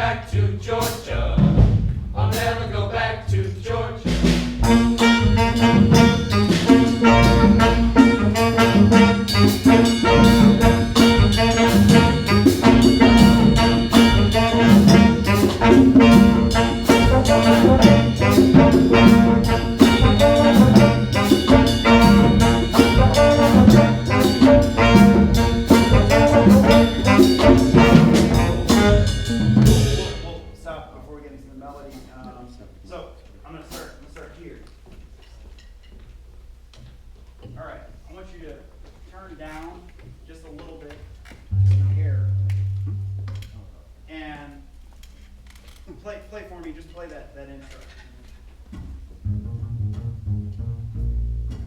back to Georgia. I'll never go back to Georgia. Play for me, just play that intro.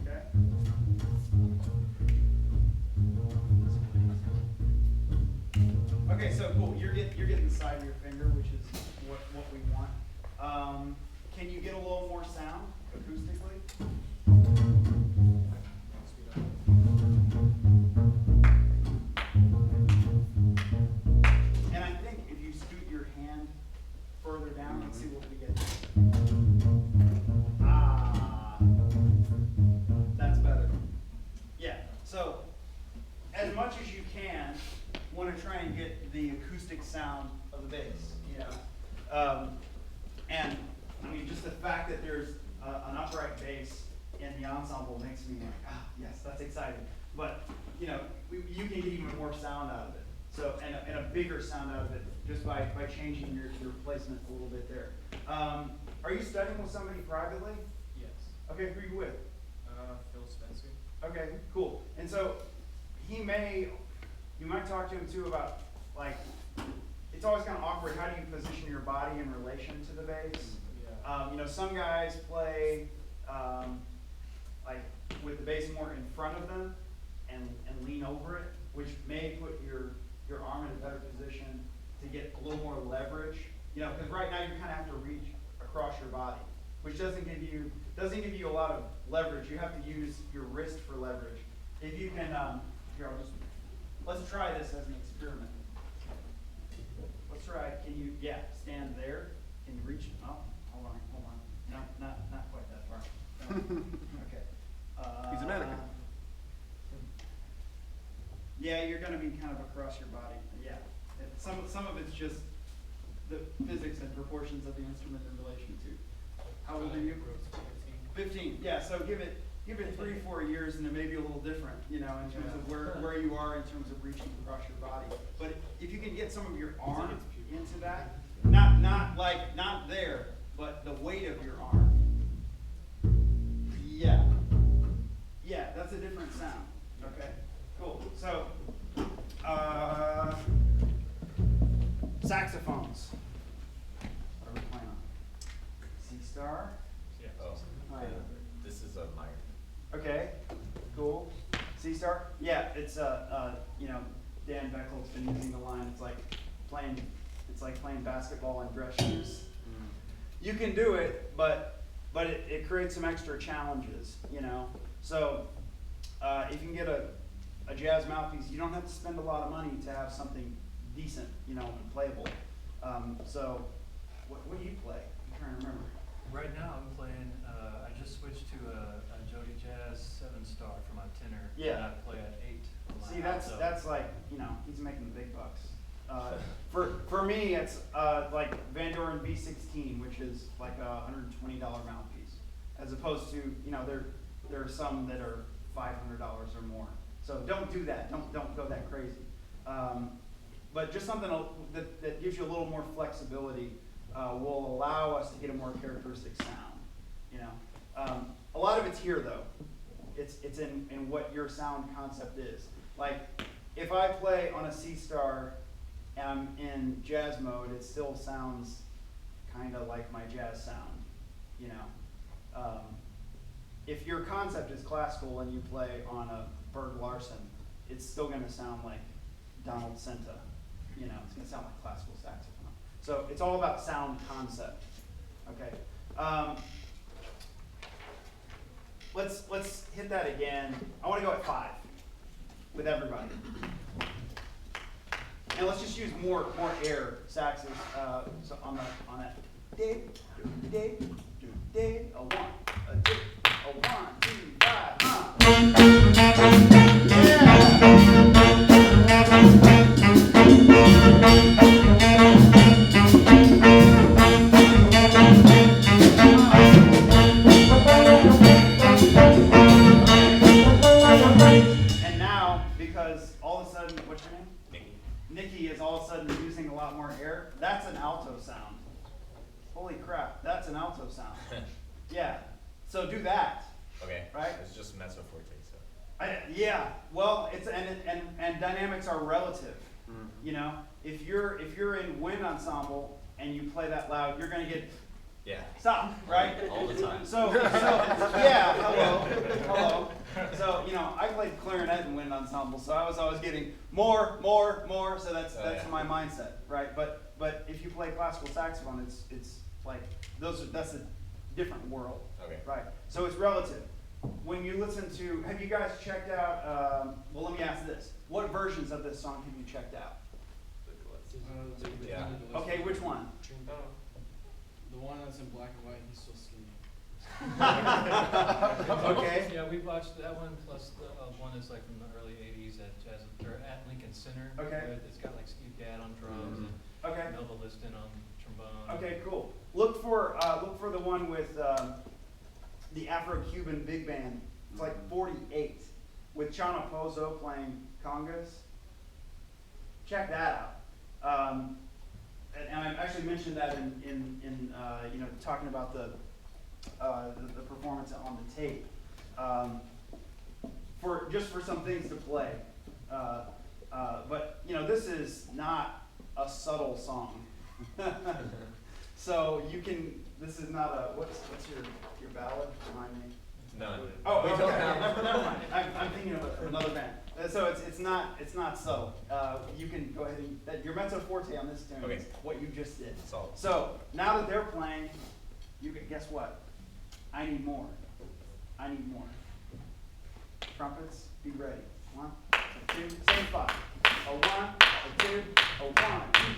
Okay? Okay, so cool. You're getting the side of your finger, which is what we want. Can you get a little more sound acoustically? And I think if you scoot your hand further down and see what we get. That's better. Yeah, so as much as you can, want to try and get the acoustic sound of the bass, you know. And I mean, just the fact that there's an upright bass in the ensemble makes me like, yes, that's exciting. But, you know, you can get even more sound out of it. So, and a bigger sound out of it just by changing your placement a little bit there. Are you studying with somebody privately? Yes. Okay, who are you with? Phil Spencer. Okay, cool. And so you might talk to him too about, like, it's always kind of awkward. How do you position your body in relation to the bass? Yeah. You know, some guys play like with the bass more in front of them and lean over it, which may put your arm in a better position to get a little more leverage. You know, because right now you kind of have to reach across your body, which doesn't give you a lot of leverage. You have to use your wrist for leverage. If you can, here, let's try this as an experiment. Let's try. Can you, stand there? Can you reach? Oh, hold on. No, not quite that far. No. Okay. He's a mannequin. Yeah, you're going to be kind of across your body. Yeah. Some of it's just the physics and proportions of the instrument in relation to. How old are you? 15. Yeah. So give it 3-4 years, and it may be a little different, you know, in terms of where you are in terms of reaching across your body. But if you can get some of your arm into that, not there, but the weight of your arm. Yeah, that's a different sound. Okay, cool. So, saxophones. What are we playing on? C star? Yeah. Oh, Minor. this is a minor. Okay, cool. C star? Yeah, it's you know, Dan Beckel's been using the line. It's like playing basketball in dress shoes. You can do it, but it creates some extra challenges, you know. So if you can get a jazz mouthpiece, you don't have to spend a lot of money to have something decent, you know, and playable. So what do you play? I'm trying to remember. Right now I'm playing, I just switched to a Jody Jazz 7-star for my tenor. Yeah. And I play at 8 on my See, alto. that's like, you know, he's making the big bucks. For me, it's like Van Doren V16, which is like a $120 mouthpiece, as opposed to, you know, there are some that are $500 or more. So don't do that. Don't go that crazy. But just something that gives you a little more flexibility will allow us to get a more characteristic sound. You know, a lot of it's here though. It's in what your sound concept is. Like if I play on a C star and I'm in jazz mode, it still sounds kind of like my jazz sound. You know, if your concept is classical and you play on a Berg Larsen, it's still going to sound like Donald Senta. You know, it's going to sound like classical saxophone. So it's all about sound concept. Okay. Let's hit that again. I want to go at 5 with everybody. and let's just use more air saxes. So on that. Day, day, day, a 1, a 2, a 1, 2, 5, And now, because all of a sudden, what's your name? Nikki is all of a sudden using a lot more air. That's an alto sound. Holy crap, that's an alto sound. Yeah, so do that. Okay. Right? It's just mezzo forte, so. Yeah, well, it's and dynamics are relative. You know, if you're in wind ensemble and you play that loud, you're gonna get Yeah. stop, right? All the time. So yeah, hello. So I played clarinet in wind ensemble, so I was always getting more. So that's yeah. my mindset, right? But if you play classical saxophone, it's like that's a different world. Okay. Right. So it's relative. When you listen to, have you guys checked out? Well, let me ask this: what versions of this song have you checked out? Yeah. Okay, which one? The one that's in black and white, he's so skinny. Okay. Yeah, we watched that one plus the one that's like from the early '80s at Lincoln Center. Okay. where It's got like Steve Gadd on drums and Okay. Melva Liston on trombone. Okay, cool. Look for the one with the Afro-Cuban big band. It's like 48 with Chano Pozo playing congas. Check that out. And I actually mentioned that in talking about the performance on the tape. For some things to play. But this is not a subtle song. So this is not a, what's your ballad? Remind me. None. Oh, We okay. don't have. Never mind. I'm thinking of another band. So it's not subtle. You can go ahead and, your mezzo forte on this tune Okay. is what you just did. Solid. So now that they're playing, you can, guess what? I need more. Trumpets, be ready. 1, 2, same spot. A 1, a 2, a 1, 2,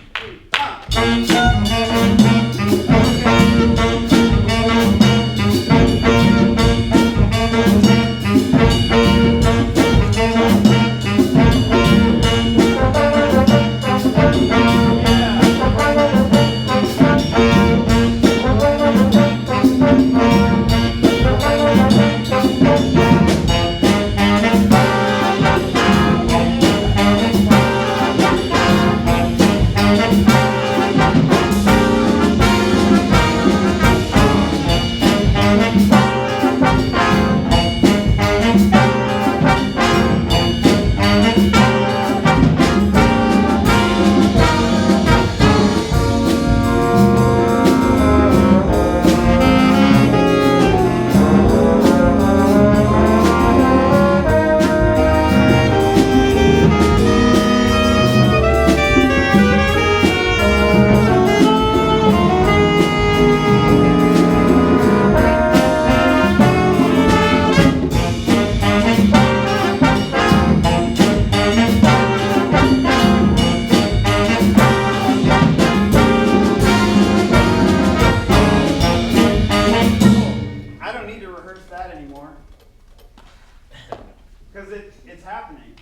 'Cause it's happening,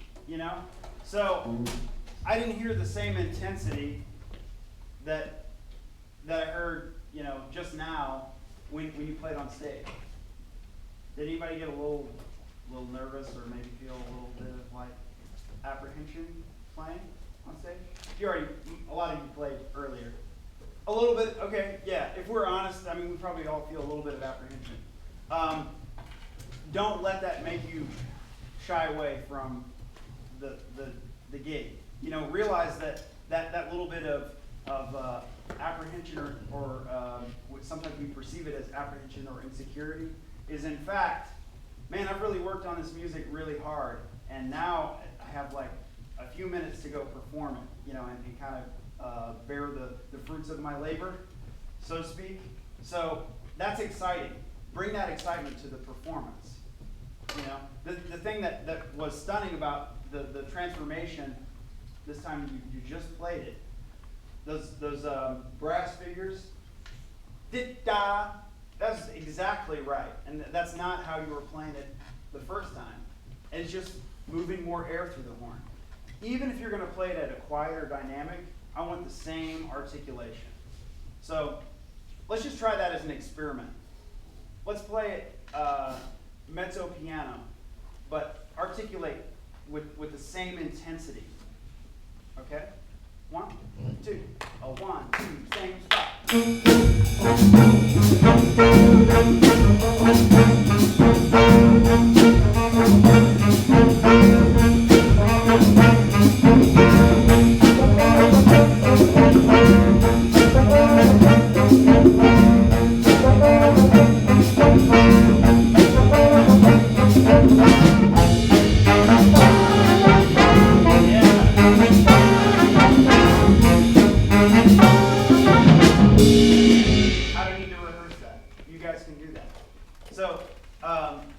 So I didn't hear the same intensity that I heard, just now when you played on stage. Did anybody get a little nervous or maybe feel a little bit of like apprehension playing on stage? A lot of you played earlier. A little bit, okay, yeah. If we're honest, we probably all feel a little bit of apprehension. Don't let that make you shy away from the gig. Realize that little bit of apprehension or sometimes we perceive it as apprehension or insecurity is in fact, man, I've really worked on this music really hard, and now I have like a few minutes to go perform it, and kind of bear the fruits of my labor, so to speak. So that's exciting. Bring that excitement to the performance. The thing that was stunning about the transformation this time you just played it. Those brass figures, da. That's exactly right, and that's not how you were playing it the first time. It's just moving more air through the horn. Even if you're going to play it at a quieter dynamic, I want the same articulation. So let's just try that as an experiment. Let's play it mezzo piano, but articulate with the same intensity. Okay? 1, 2, 1, 2, same stop.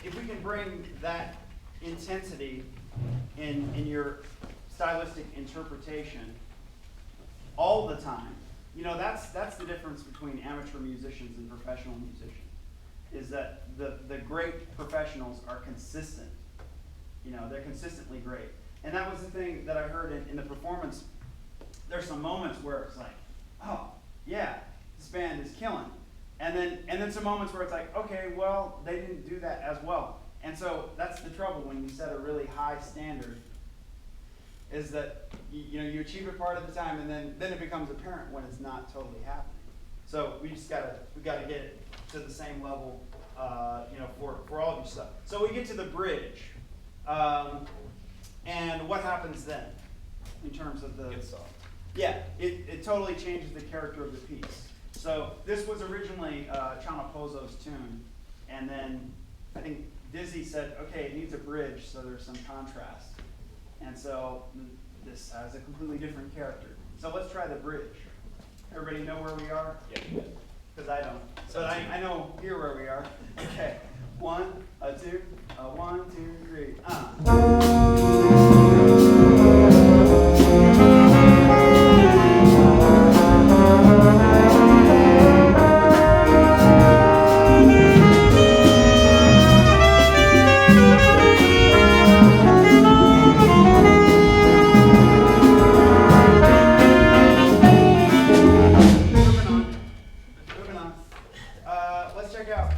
If we can bring that intensity in your stylistic interpretation all the time, that's the difference between amateur musicians and professional musicians, is that the great professionals are consistent. They're consistently great. And that was the thing that I heard in the performance. There's some moments where it's like, oh, yeah, this band is killing. And then some moments where it's like, okay, well, they didn't do that as well. And so that's the trouble when you set a really high standard, is that you achieve it part of the time, and then it becomes apparent when it's not totally happening. So we gotta get it to the same level, for all of your stuff. So we get to the bridge, and what happens then in terms of the? Gets soft. Yeah, it totally changes the character of the piece. So this was originally Chana Pozzo's tune, and then I think Dizzy said, okay, it needs a bridge, so there's some contrast. And so this has a completely different character. So let's try the bridge. Everybody know where we are? Yeah, you did. Because I don't. But I know here where we are. Okay. 1, 2, 1, 2, 3. Moving on. Let's check out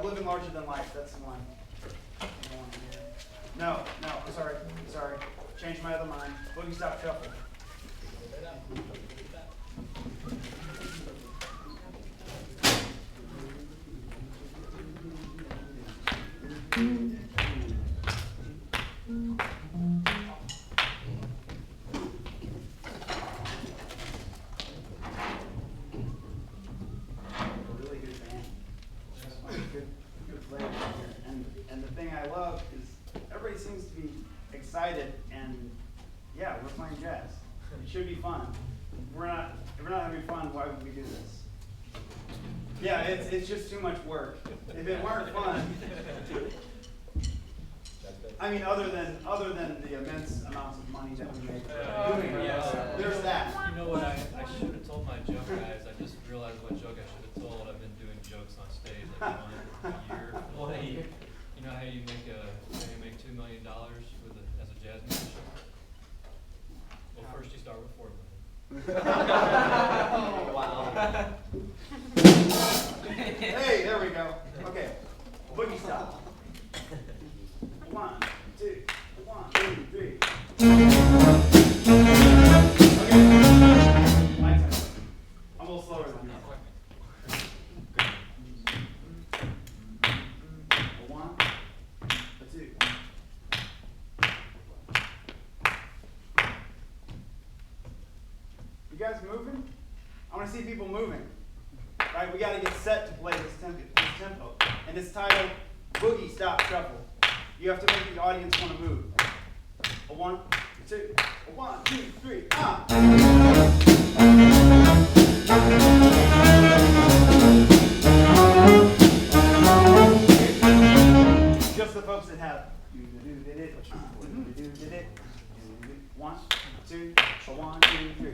Living Larger Than Life. That's the one. No, sorry. Changed my other mind. Boogie Stop Shuffle. Really good band. Good players here. And the thing I love is everybody seems to be excited, and yeah, we're playing jazz. It should be fun. If we're not having fun, why would we do this? Yeah, it's just too much work. If it weren't fun, I mean, other than the immense amounts of money that we make doing it, yeah. there's that. You know what, I should have told my joke guys. I just realized what joke I should have told. I've been doing jokes on stage like one a year. Well, hey, you know how you make $2 million as a jazz musician? Well, first you start with $4 million. Wow. Hey, there we go. Okay, boogie stop. 1, 2, 1, 2, 3. Okay, my turn. I'm a little slower than that. 1, 2. You guys moving? I want to see people moving. Right, we got to get set to play this tempo. And it's titled Boogie Stop Shuffle. You have to make the audience want to move. 1, 2, 1, 2, 3, Just the folks that have. 1, 2, 1, 2, 3.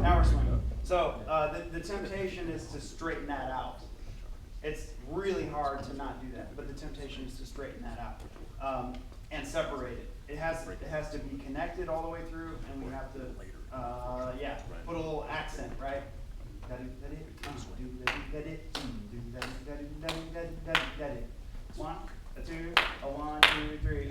Now we're swinging. So the temptation is to straighten that out. It's really hard to not do that, but the temptation is to straighten that out and separate it. It has to be connected all the way through, and we have to put a little accent, right? 1, 2, 1, 2, 3.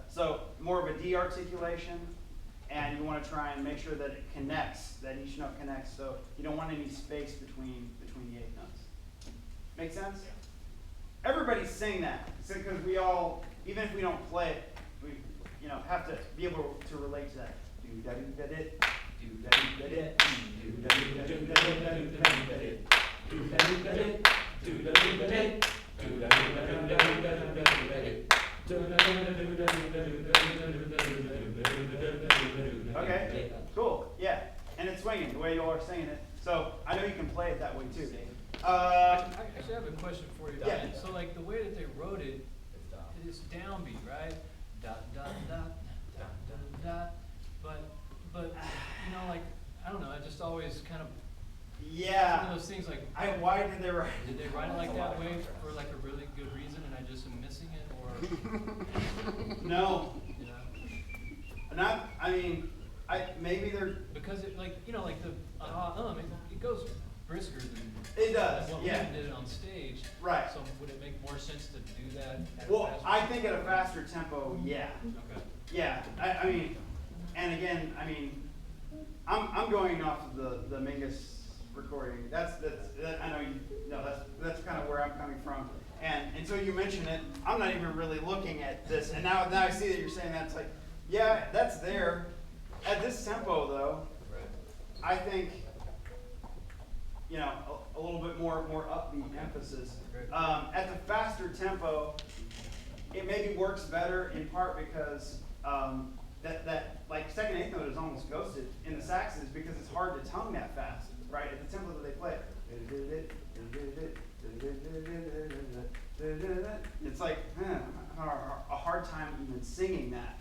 So more of a D articulation, and you want to try and make sure that it connects, that each note connects. So you don't want any space between the 8 notes. Make sense? Everybody sing that, because we all, even if we don't play it, we have to be able to relate to that. Do da do da dit, do da do da dit, do da do da do da do da do da do da dit, do da do da dit, do da do da dit, do da do da do da do da do da do da dit. Okay, cool, yeah, and it's swinging the way you all are singing it. So I know you can play it that way too. I actually have a question for you, Don. Yeah. So like the way that they wrote it, it's downbeat, right? Dot dot dot dot dot dot. But like I don't know. I just always kind of Yeah. one of those things like Why did they write? did they write it like that way for like a really good reason, and I just am missing it, or No, you know? not. I mean, maybe they're. Because it like the it goes brisker than It does, what yeah. we did it on stage. Right. So would it make more sense to do that at a Well, faster I think at a faster tempo, yeah. Okay. Yeah, I mean, and again, I mean, I'm going off of the Mingus recording. That I know that's kind of where I'm coming from. And so you mention it, I'm not even really looking at this. And now I see that you're saying that. It's like, yeah, that's there. At this tempo, though, Right. I think, a little bit more upbeat emphasis. Great. At the faster tempo, it maybe works better in part because that like second eighth note is almost ghosted in the saxes because it's hard to tongue that fast, right? At the tempo that they play. It's like a hard time even singing that.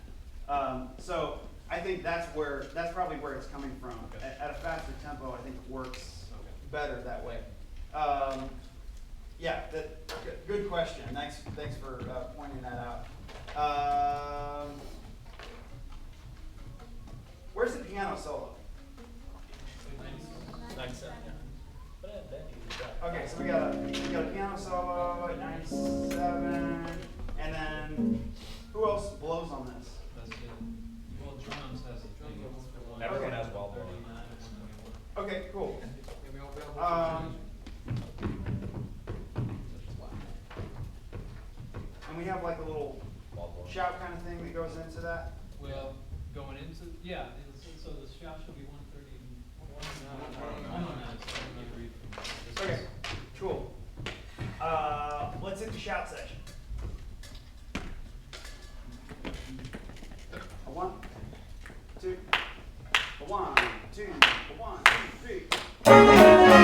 So I think that's probably where it's coming from. Okay. At a faster tempo, I think it works Okay. better that way. Yeah, good question. Thanks for pointing that out. Where's the piano solo? Nice, yeah. But then you Okay, so we got a piano solo at 97, and then who else blows on this? That's it. Well, drums has a thing. It's for one. Everyone Okay. has wall blowing. 39 and 191. Okay, cool. Yeah, we all And we have like a little Wall blowing. shout kind of thing that goes into that. Well, going into so the shot should be 130. Okay, cool. Let's hit the shout section. 1, 2, 1, 2, 1, 2, 3.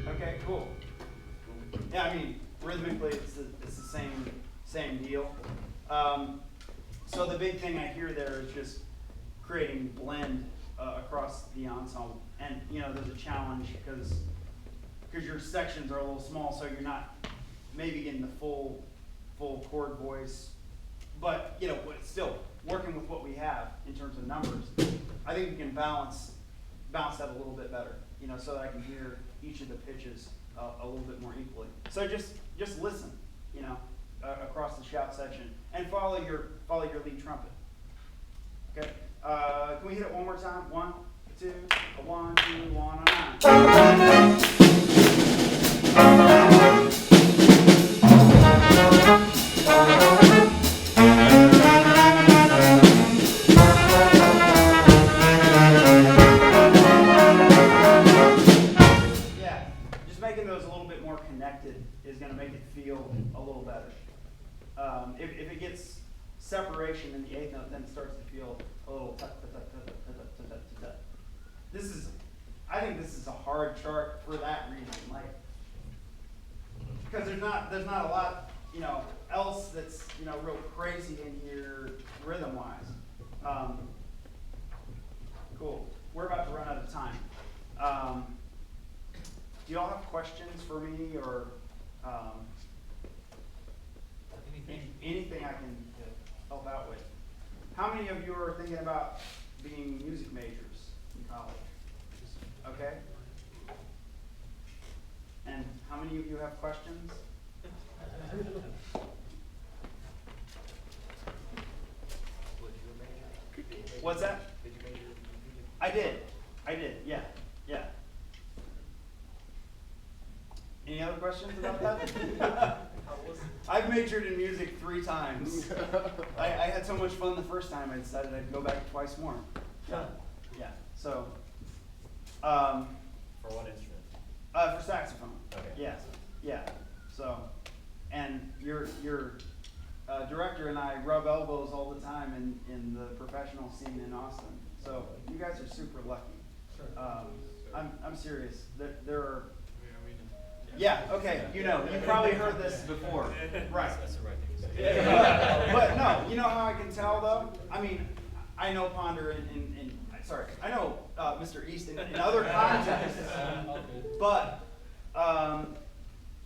Okay, cool. Yeah, I mean, rhythmically, it's the same deal. So the big thing I hear there is just creating blend across the ensemble, and there's a challenge because your sections are a little small, so you're not maybe getting the full full chord voice, but still working with what we have in terms of numbers. I think we can balance that a little bit better, so that I can hear each of the pitches a little bit more equally. So just listen, across the shout section, and follow your lead trumpet. Okay, can we hit it one more time? 1, 2, 1, 2, 1, and 9. Yeah, just making those a little bit more connected is going to make it feel a little better. If it gets separation in the eighth note, then it starts to feel a little tut, tut, tut, tut, tut, tut, tut, tut, tut. I think this is a hard chart for that reason, because there's not a lot, else that's, real crazy in here rhythm-wise. Cool. We're about to run out of time. Do y'all have questions for me, or anything I can help out with? How many of you are thinking about being music majors in college? Okay. And how many of you have questions? What's that? I did. Yeah. Any other questions about that? I've majored in music 3 times. I had so much fun the first time, I decided I'd go back twice more. Yeah. So. For what instrument? For saxophone. Okay. Yeah. So, and your director and I rub elbows all the time in the professional scene in Austin. So you guys are super lucky. I'm serious. There are. Yeah. Okay. You probably heard this before. Right. That's the right thing to say. But no, you know how I can tell though? I mean, I know Ponder I know Mr. East in other contexts, but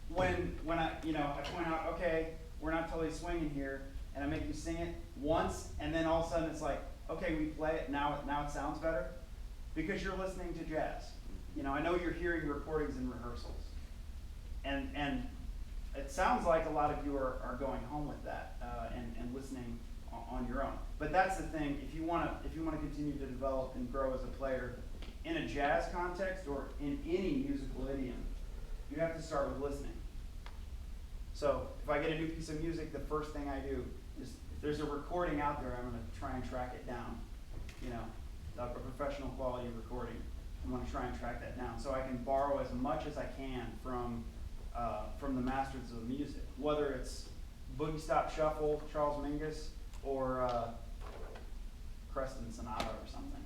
when I point out, okay, we're not totally swinging here, and I make you sing it once, and then all of a sudden it's like, okay, we play it, now it sounds better, because you're listening to jazz. I know you're hearing recordings and rehearsals, and it sounds like a lot of you are going home with that and listening on your own. But that's the thing. If you want to continue to develop and grow as a player in a jazz context or in any musical idiom, you have to start with listening. So if I get a new piece of music, the first thing I do is, if there's a recording out there, I'm going to try and track it down. A professional quality recording. I'm going to try and track that down so I can borrow as much as I can from the masters of music, whether it's Boogie Stop Shuffle, Charles Mingus, or Creston Sonata or something.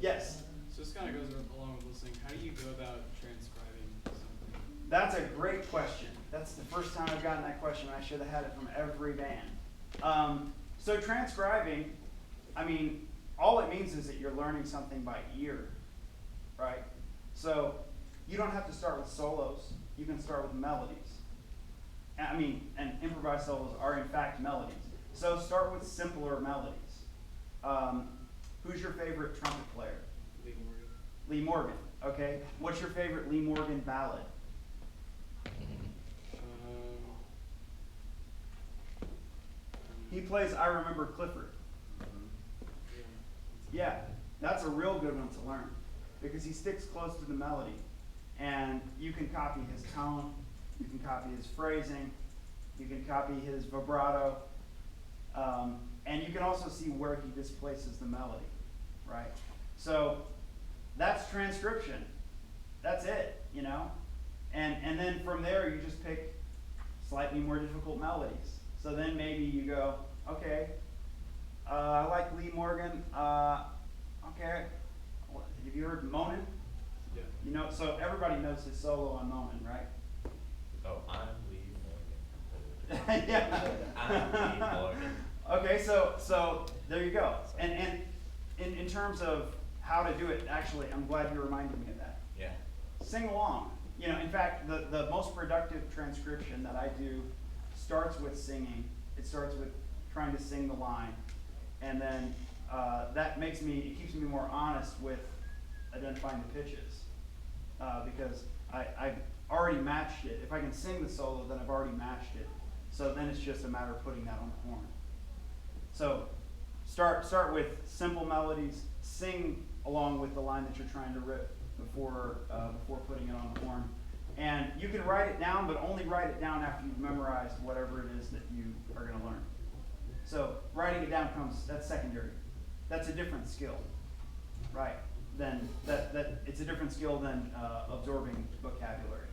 Yes. So this kind of goes along with listening. How do you go about transcribing something? That's a great question. That's the first time I've gotten that question. I should have had it from every band. So transcribing, all it means is that you're learning something by ear, right? So you don't have to start with solos. You can start with melodies. And improvised solos are in fact melodies. So start with simpler melodies. Who's your favorite trumpet player? Lee Morgan. Lee Morgan. Okay. What's your favorite Lee Morgan ballad? He plays I Remember Clifford. Yeah, that's a real good one to learn because he sticks close to the melody. And you can copy his tone, you can copy his phrasing, you can copy his vibrato, and you can also see where he displaces the melody, right? So that's transcription. That's it, And then from there you just pick slightly more difficult melodies. So then maybe you go, okay, I like Lee Morgan. Okay, have you heard Moanin'? Yeah. So everybody knows his solo on Moanin', right? Oh, I'm Lee Morgan. Yeah. I'm Lee Morgan. Okay, so there you go. And in terms of how to do it, actually, I'm glad you reminded me of that. Yeah. Sing along. In fact, the most productive transcription that I do starts with singing. It starts with trying to sing the line, and then that keeps me more honest with identifying the pitches, because I've already matched it. If I can sing the solo, then I've already matched it. So then it's just a matter of putting that on the horn. So start with simple melodies, sing along with the line that you're trying to rip before putting it on the horn. And you can write it down, but only write it down after you've memorized whatever it is that you are going to learn. So writing it down that's secondary. That's a different skill, right? It's a different skill than absorbing vocabulary.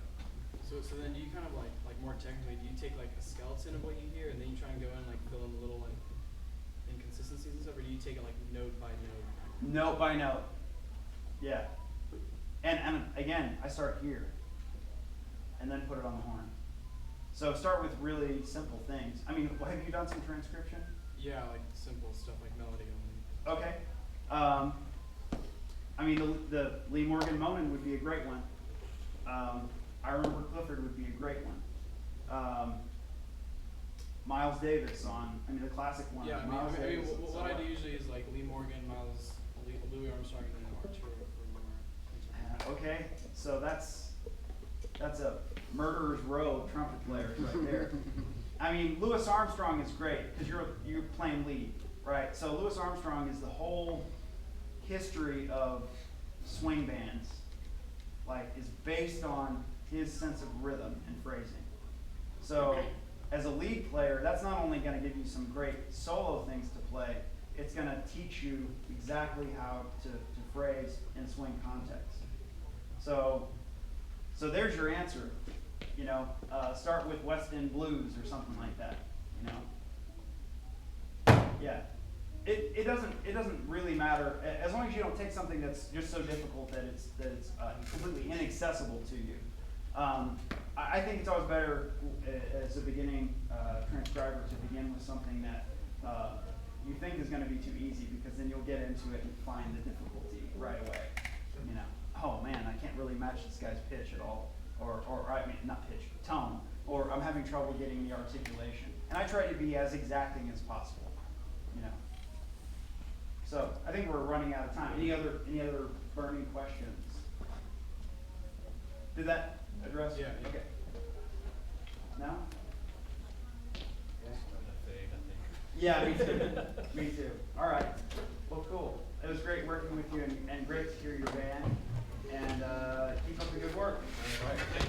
So then do you kind of like more technically, do you take like a skeleton of what you hear and then you try and go in and like fill in the little like inconsistencies and stuff, or do you take it like note by note? Note by note. Yeah. And again, I start here and then put it on the horn. So start with really simple things. I mean, have you done some transcription? Yeah, like simple stuff like melody only. Okay. I mean, the Lee Morgan Moanin' would be a great one. I Remember Clifford would be a great one. Miles Davis the classic one. Yeah, Miles Davis what I do usually is like Lee Morgan, Louis Armstrong, and then Arturo for more. Okay, so that's a murderer's row of trumpet players right there. I mean, Louis Armstrong is great because you're playing lead, right? So Louis Armstrong is the whole history of swing bands, is based on his sense of rhythm and phrasing. So as a lead player, that's not only going to give you some great solo things to play, it's going to teach you exactly how to phrase in swing context. So there's your answer. Start with West End Blues or something like that. Yeah. It doesn't really matter as long as you don't take something that's just so difficult that it's completely inaccessible to you. I think it's always better as a beginning transcriber to begin with something that you think is going to be too easy, because then you'll get into it and find the difficulty right away. Oh man, I can't really match this guy's pitch at all, or I mean not pitch, tone, or I'm having trouble getting the articulation. And I try to be as exacting as possible. So I think we're running out of time. Any other burning questions? Did that address? Yeah. Okay. No? I'm gonna fade, I think. Yeah, me too. Me too. All right. Well, cool. It was great working with you, and great to hear your band. And keep up the good work. All right, thank you.